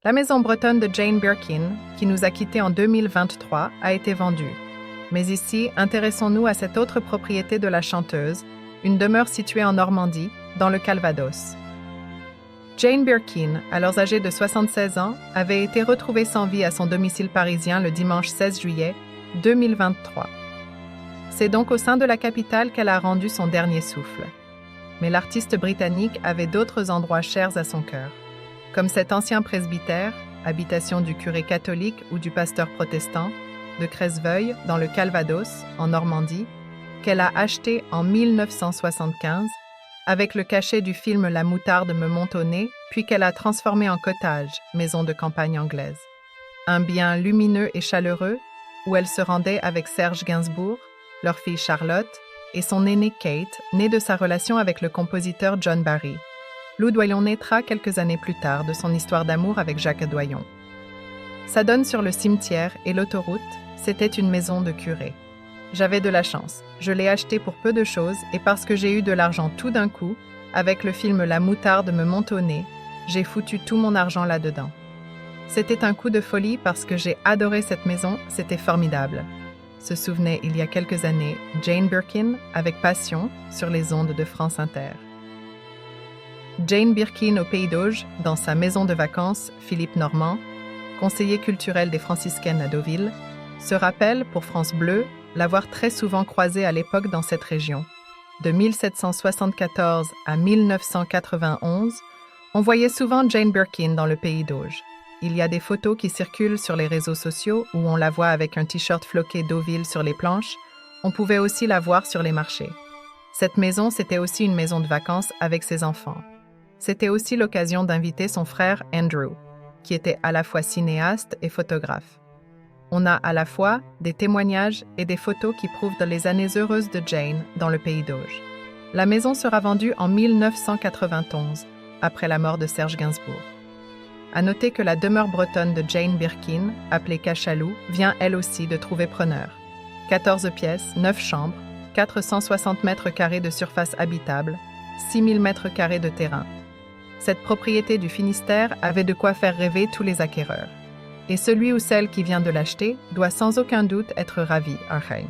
La maison bretonne de Jane Birkin, qui nous a quittés en 2023, a été vendue. Mais ici, intéressons-nous à cette autre propriété de la chanteuse, une demeure située en Normandie, dans le Calvados. Jane Birkin, alors âgée de 76 ans, avait été retrouvée sans vie à son domicile parisien le dimanche 16 juillet 2023. C'est donc au sein de la capitale qu'elle a rendu son dernier souffle. Mais l'artiste britannique avait d'autres endroits chers à son cœur, comme cet ancien presbytère, habitation du curé catholique ou du pasteur protestant, de Cresveuil, dans le Calvados, en Normandie, qu'elle a acheté en 1975 avec le cachet du film La moutarde me monte au nez, puis qu'elle a transformé en cottage, maison de campagne anglaise. Un bien lumineux et chaleureux où elle se rendait avec Serge Gainsbourg, leur fille Charlotte et son aînée Kate, née de sa relation avec le compositeur John Barry. Lou Doyon naîtra quelques années plus tard de son histoire d'amour avec Jacques Doyon. Ça donne sur le cimetière et l'autoroute, c'était une maison de curé. J'avais de la chance. Je l'ai achetée pour peu de choses et parce que j'ai eu de l'argent tout d'un coup, avec le film La moutarde me monte au nez, j'ai foutu tout mon argent là-dedans. C'était un coup de folie parce que j'ai adoré cette maison, c'était formidable. Se souvenait il y a quelques années Jane Birkin avec passion sur les ondes de France Inter. Jane Birkin au Pays d'Auge, dans sa maison de vacances, Philippe Normand, conseiller culturel des franciscaines à Deauville, se rappelle, pour France Bleu, l'avoir très souvent croisée à l'époque dans cette région. De 1774 à 1991, on voyait souvent Jane Birkin dans le Pays d'Auge. Il y a des photos qui circulent sur les réseaux sociaux où on la voit avec un t-shirt floqué Deauville sur les planches. On pouvait aussi la voir sur les marchés. Cette maison, c'était aussi une maison de vacances avec ses enfants. C'était aussi l'occasion d'inviter son frère Andrew, qui était à la fois cinéaste et photographe. On a à la fois des témoignages et des photos qui prouvent les années heureuses de Jane dans le Pays d'Auge. La maison sera vendue en 1991, après la mort de Serge Gainsbourg. À noter que la demeure bretonne de Jane Birkin, appelée Cachalou, vient elle aussi de trouver preneur. 14 pièces, 9 chambres, 460 mètres carrés de surface habitable, 6000 mètres carrés de terrain. Cette propriété du Finistère avait de quoi faire rêver tous les acquéreurs. Et celui ou celle qui vient de l'acheter doit sans aucun doute être ravi, Archein.